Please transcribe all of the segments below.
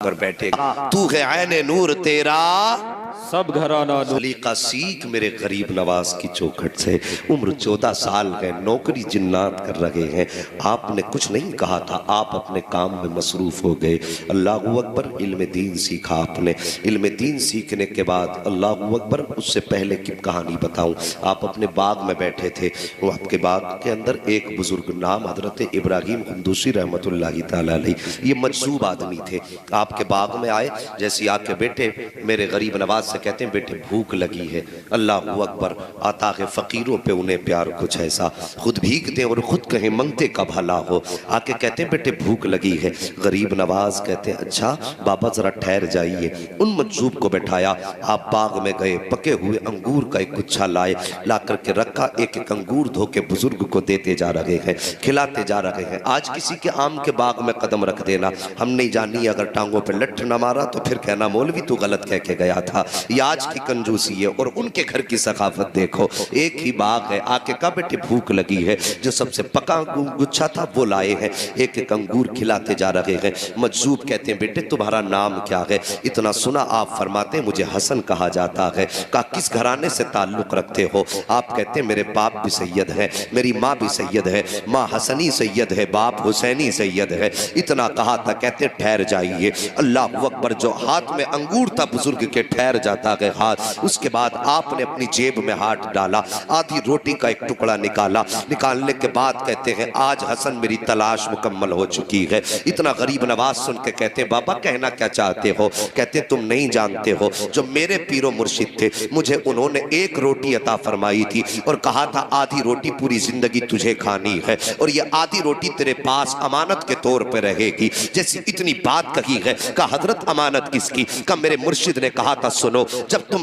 کر بیٹھے تو ہے عین نور تیرا سب گھرانہ سلیقہ سیکھ میرے غریب نواز کی چوکھٹ سے۔ عمر 14 سال ہے، نوکری جنات کر رہے ہیں، آپ نے کچھ نہیں کہا تھا، آپ اپنے کام میں مصروف ہو گئے۔ اللہ اکبر، علم دین سیکھا آپ نے۔ علم دین سیکھنے کے بعد اللہ اکبر، اس سے پہلے کی کہانی بتاؤں، آپ اپنے باغ میں بیٹھے تھے، وہ آپ کے باغ کے اندر ایک بزرگ نام حضرت ابراہیم قندوسی رحمت اللہ تعالیٰ علیہ، یہ مجذوب آدمی تھے، آپ کے باغ میں آئے، جیسی آ کے بیٹے میرے غریب نواز سے کہتے ہیں بیٹے بھوک لگی ہے۔ اللہ اکبر، آتا ہے فقیروں پہ انہیں پیار کچھ ایسا، خود بھیگتے اور خود کہیں منگتے کا بھلا ہو، آ کے کہتے ہیں بیٹے بھوک لگی ہے۔ غریب نواز کہتے ہیں اچھا بابا ذرا ٹھہر جائیے، ان مجذوب کو بٹھایا، آپ باغ میں گئے، پکے ہوئے انگور کا ایک گچھا لائے، لا کر کے رکھا، ایک ایک انگور دھو کے بزرگ کو دیتے جا رہے ہیں، کھلاتے جا رہے ہیں۔ آج کسی کے آم کے باغ میں قدم رکھ دینا، ہم نہیں جانی اگر ٹانگوں پہ لٹھ نہ مارا تو پھر کہنا مولوی تو غلط کہہ کے گیا تھا۔ یہ آج کی کنجوسی ہے، اور ان کے گھر کی ثقافت دیکھو، ایک ہی باغ ہے، آکے کہا بیٹے بھوک لگی ہے، جو سب سے پکا گچھا تھا وہ لائے ہیں، ایک ایک انگور کھلاتے جا رہے ہیں۔ مجذوب کہتے ہیں بیٹے تمہارا نام کیا ہے؟ اتنا سنا آپ فرماتے ہیں مجھے حسن کہا جاتا ہے۔ کہا کس گھرانے سے تعلق رکھتے ہو؟ آپ کہتے ہیں میرے باپ بھی سید ہے، میری ماں بھی سید ہے، ماں حسنی سید ہے، باپ حسینی سید ہے۔ اتنا کہا تھا، کہتے ٹھہر جائیے۔ اللہ اکبر، جو ہاتھ میں انگور تھا بزرگ کے ٹھہر جاتا ہے ہاتھ، اس کے بعد آپ نے اپنی جیب میں ہاتھ ڈالا، آدھی روٹی کا ایک ٹکڑا نکالا، نکالنے کے بعد کہتے ہیں آج حسن میری تلاش مکمل ہو چکی ہے۔ اتنا غریب نواز سن کے کہتے ہیں بابا کہنا کیا چاہتے ہو؟ کہتے ہیں تم نہیں جانتے ہو، جو میرے پیر و مرشد تھے مجھے انہوں نے ایک روٹی عطا فرمائی تھی اور کہا تھا آدھی روٹی پوری زندگی تجھے کھانی ہے، اور یہ آدھی روٹی تیرے پاس امانت کے طور پہ رہے گی۔ جیسی اتنی بات کہی ہے، کہا حضرت امانت کس کی؟ کہا میرے مرشد نے کہا تھا سنو، جب تم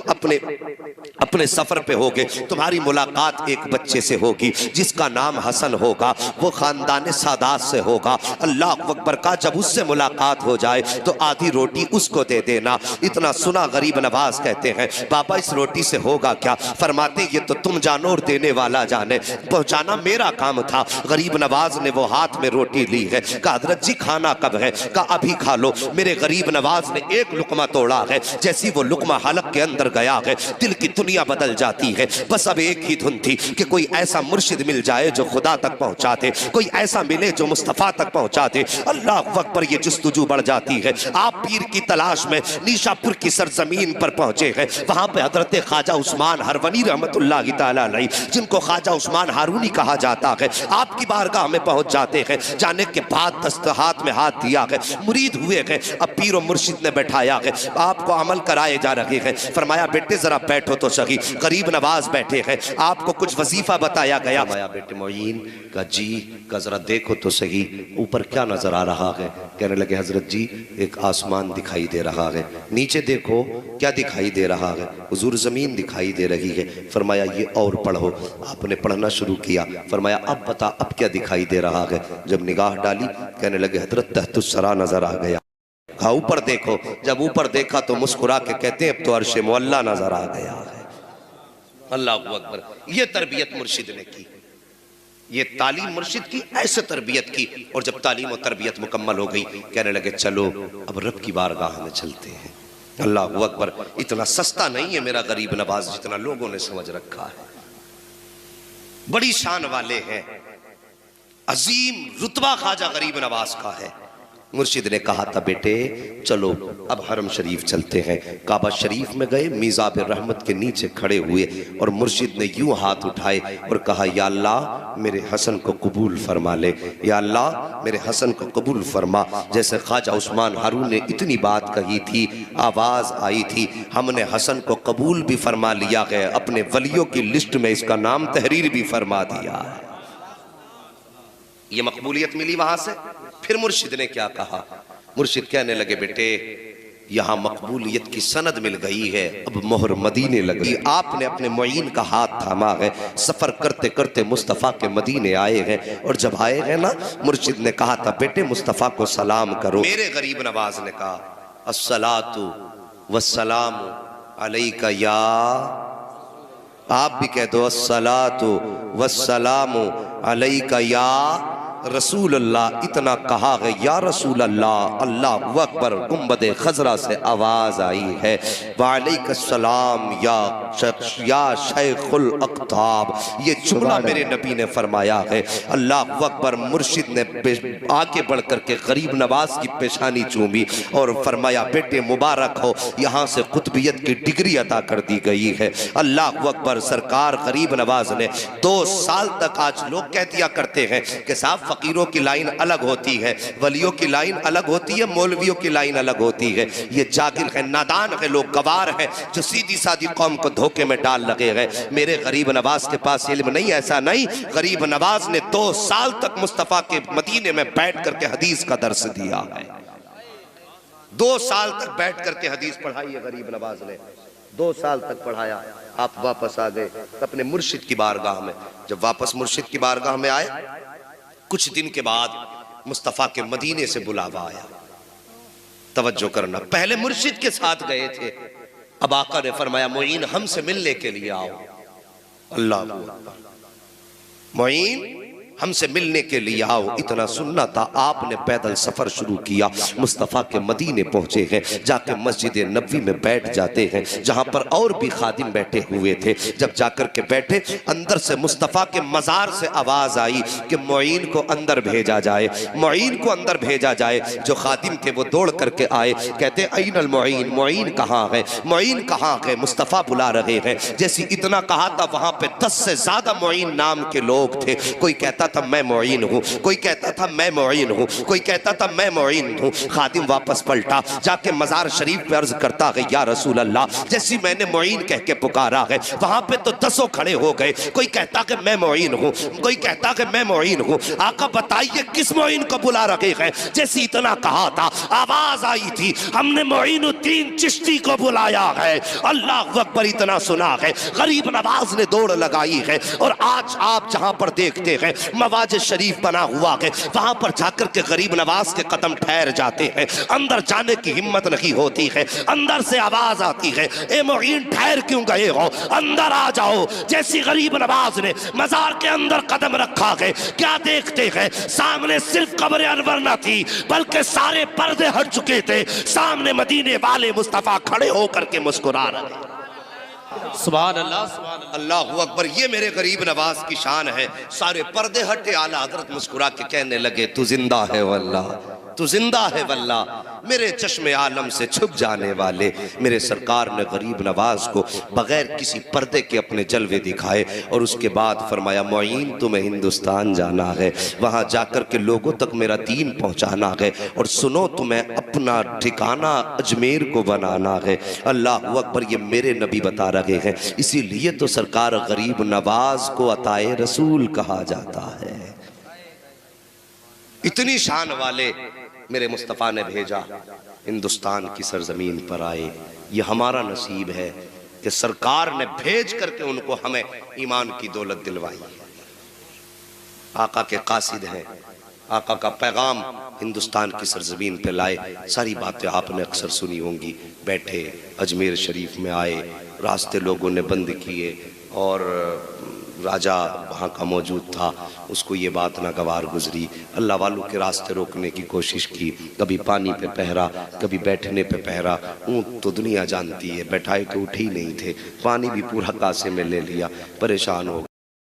اپنے سفر پہ ہوگے تمہاری ملاقات ایک بچے سے ہوگی جس کا نام حسن ہوگا، وہ خاندان سادات سے ہوگا۔ اللہ اکبر، کا جب اس سے ملاقات ہو جائے تو آدھی روٹی اس کو دے دینا۔ اتنا سنا غریب نواز کہتے ہیں بابا اس روٹی سے ہوگا کیا؟ فرماتے یہ تو تم جانو اور دینے والا جانے، پہنچانا میرا کام تھا۔ غریب نواز نے وہ ہاتھ میں روٹی لی ہے، کہا حضرت جی کھانا کب ہے؟ کہا ابھی کھا لو۔ میرے غریب نواز نے ایک لقمہ توڑا ہے، جیسی وہ لقمہ حلق کے اندر گیا ہے دل کی دنیا بدل جاتی ہے۔ بس اب ایک ہی دھن تھی کہ کوئی ایسا مرشد مل جائے جو خدا تک پہنچا دے، کوئی ایسا ملے جو مصطفیٰ تک پہنچا دے۔ اللہ اکبر، یہ جستجو بڑھ جاتی ہے۔ آپ پیر کی تلاش میں نیشا پور کی سرزمین پر پہنچے ہیں، وہاں پہ حضرت خواجہ عثمان ہرونی رحمت اللہ تعالیٰ علیہ، جن کو خواجہ عثمان ہارونی کہا جاتا ہے، آپ کی بارگاہ میں پہنچ جاتے ہیں۔ جانے کے بعد دستہات میں ہاتھ دیا ہے، مرید ہوئے ہیں، اب پیر و مرشد نے بیٹھایا ہے، آپ کو عمل کرائے جا رہے ہیں۔ فرمایا بیٹے ذرا بیٹھو تو صحیح۔ غریب نواز بیٹھے ہیں، آپ کو کچھ وظیفہ بتایا گیا۔ فرمایا بیٹے معین کا جی کا ذرا دیکھو تو صحیح، اوپر کیا نظر آ رہا ہے؟ کہنے لگے حضرت جی ایک آسمان دکھائی دے رہا ہے۔ نیچے دیکھو کیا دکھائی دے رہا ہے؟ حضور زمین دکھائی دے رہی ہے۔ فرمایا یہ اور پڑھو۔ آپ نے پڑھنا شروع کیا۔ فرمایا اب بتا اب کیا دکھائی دے رہا ہے؟ جب نگاہ ڈالی کہنے لگے حضرت تحت الثری نظر آ گیا۔ کہا اوپر دیکھو۔ جب اوپر دیکھا تو مسکرا کے کہتے ہیں اب تو عرش معلیٰ نظر آ گیا ہے۔ اللہ اکبر، یہ تربیت مرشد نے کی، یہ تعلیم مرشد کی، ایسے تربیت کی۔ اور جب تعلیم و تربیت مکمل ہو گئی کہنے لگے چلو اب رب کی بارگاہ میں چلتے ہیں۔ اللہ اکبر، اتنا سستا نہیں ہے میرا غریب نواز جتنا لوگوں نے سمجھ رکھا ہے۔ بڑی شان والے ہیں، عظیم رتبہ خواجہ غریب نواز کا ہے۔ مرشد نے کہا تھا بیٹے چلو اب حرم شریف چلتے ہیں۔ کعبہ شریف میں گئے، میزاب رحمت کے نیچے کھڑے ہوئے اور مرشد نے یوں ہاتھ اٹھائے اور کہا یا اللہ میرے حسن کو قبول فرما لے، یا اللہ میرے حسن کو قبول فرما۔ جیسے خواجہ عثمان ہارون نے اتنی بات کہی تھی، آواز آئی تھی ہم نے حسن کو قبول بھی فرما لیا ہے، اپنے ولیوں کی لسٹ میں اس کا نام تحریر بھی فرما دیا ہے۔ یہ مقبولیت ملی وہاں سے۔ پھر مرشد نے کیا کہا؟ مرشد کہنے لگے بیٹے یہاں مقبولیت کی سند مل گئی ہے، اب مہر مدینے لگی۔ آپ نے اپنے معین کا ہاتھ تھاما ہے، سفر کرتے کرتے مصطفیٰ کے مدینے آئے ہیں، اور جب آئے ہیں نا مرشد نے کہا تھا بیٹے مصطفیٰ کو سلام کرو۔ میرے غریب نواز نے کہا الصلاۃ والسلام علیک یا، آپ بھی کہہ دو الصلاۃ والسلام علیک یا رسول اللہ اتنا کہا گیا یا رسول اللہ اللہ اکبر گنبد خضرا سے آواز آئی ہے وعلیک السلام یا شیخ الاقطاب. یہ جملہ میرے نبی نے فرمایا ہے. اللہ اکبر. مرشد نے آگے بڑھ کر کے غریب نواز کی پیشانی چومی اور فرمایا بیٹے مبارک ہو, یہاں سے قطبیت کی ڈگری عطا کر دی گئی ہے. اللہ اکبر. سرکار غریب نواز نے 2 سال تک, آج لوگ کہہ دیا کرتے ہیں کہ صاحب فقیروں کی لائن الگ ہوتی ہے, ولیوں کی لائن الگ ہوتی ہے, مولویوں کی لائن الگ ہوتی ہے. یہ جاہل ہیں, نادان ہیں لوگ, گوار ہیں جو سیدھی سادھی قوم کو دھوکے میں ڈال لگے گئے. میرے غریب نواز کے پاس علم نہیں, ایسا نہیں. غریب نواز نے 2 سال تک مصطفیٰ کے مدینے میں بیٹھ کر کے حدیث کا درس دیا ہے. 2 سال تک بیٹھ کر کے حدیث پڑھائی ہے غریب نواز نے, 2 سال تک پڑھایا. آپ واپس آ گئے اپنے مرشد کی بارگاہ میں. جب واپس مرشد کی بارگاہ میں آئے, کچھ دن کے بعد مصطفیٰ کے مدینے سے بلاوا آیا. توجہ کرنا, پہلے مرشد کے ساتھ گئے تھے, اب آقا نے فرمایا معین ہم سے ملنے کے لیے آؤ. اللہ اکبر. معین ہم سے ملنے کے لیے آؤ. اتنا سننا تھا, آپ نے پیدل سفر شروع کیا, مصطفیٰ کے مدینے پہنچے ہیں, جا کے مسجد نبوی میں بیٹھ جاتے ہیں جہاں پر اور بھی خادم بیٹھے ہوئے تھے. جب جا کر کے بیٹھے, اندر سے مصطفیٰ کے مزار سے آواز آئی کہ معین کو اندر بھیجا جائے, معین کو اندر بھیجا جائے. جو خادم تھے وہ دوڑ کر کے آئے, کہتے این المعین, معین کہاں ہے, معین کہاں ہے, مصطفیٰ بلا رہے ہیں. جیسی اتنا کہا تھا, وہاں پہ 10 سے زیادہ معین نام کے لوگ تھے. کوئی کہتا تھا میں معین ہوں, کوئی کہتا تھا میں معین ہوں, کوئی کہتا تھا میں معین ہوں. خادم واپس پلٹا, جا کے مزار شریف پہ عرض کرتا ہے یا رسول اللہ جیسی میں نے معین کہہ کے پکارا ہے, وہاں پہ تو 10 کھڑے ہو گئے. کوئی کہتا کہ میں معین ہوں, کوئی کہتا کہ میں معین ہوں. آقا بتائیے کس معین کو بلا رکھے ہیں؟ جیسی اتنا کہا تھا, آواز آئی تھی ہم نے معین الدین چشتی کو بلایا ہے. اللہ اکبر. اتنا سنا ہے, غریب نواز نے دوڑ لگائی ہے. اور آج آپ جہاں پر دیکھتے ہیں مواج شریف بنا ہوا ہے, وہاں پر جا کر کے غریب نواز کے قدم ٹھہر جاتے ہیں. اندر جانے کی ہمت نہیں ہوتی ہے, اندر سے آواز آتی ہے اے معین ٹھہر کیوں گئے ہو, اندر آ جاؤ. جیسی غریب نواز نے مزار کے اندر قدم رکھا ہے, کیا دیکھتے ہیں؟ سامنے صرف قبر انور نہ تھی بلکہ سارے پردے ہٹ چکے تھے. سامنے مدینے والے مصطفیٰ کھڑے ہو کر کے مسکرا رہے ہیں. سبحان اللہ, سبحان اللہ. اللہ اکبر. یہ میرے غریب نواز کی شان ہے. سارے پردے ہٹے, اعلیٰ حضرت مسکرا کے کہنے لگے تو زندہ ہے واللہ, تو زندہ ہے واللہ. میرے چشم عالم سے چھپ جانے والے میرے سرکار نے غریب نواز کو بغیر کسی پردے کے اپنے جلوے دکھائے. اور اس کے بعد فرمایا معین تمہیں ہندوستان جانا ہے, وہاں جا کر کے لوگوں تک میرا دین پہنچانا ہے, اور سنو تمہیں اپنا ٹھکانہ اجمیر کو بنانا ہے. اللہ اکبر. یہ میرے نبی بتا رہے ہیں, اسی لیے تو سرکار غریب نواز کو عطائے رسول کہا جاتا ہے. اتنی شان والے میرے مصطفیٰ نے بھیجا, ہندوستان کی سرزمین پر آئے. یہ ہمارا نصیب ہے کہ سرکار نے بھیج کر کے ان کو ہمیں ایمان کی دولت دلوائی ہے. آقا کے قاصد ہیں, آقا کا پیغام ہندوستان کی سرزمین پہ لائے. ساری باتیں آپ نے اکثر سنی ہوں گی. بیٹھے, اجمیر شریف میں آئے, راستے لوگوں نے بند کیے, اور راجہ وہاں کا موجود تھا, اس کو یہ بات ناگوار گزری. اللہ والوں کے راستے روکنے کی کوشش کی, کبھی پانی پہ پہرا, کبھی بیٹھنے پہ پہرا. اونٹ تو دنیا جانتی ہے, بیٹھائے تو اٹھ ہی نہیں تھے, پانی بھی پورا کاسے میں لے لیا, پریشان ہو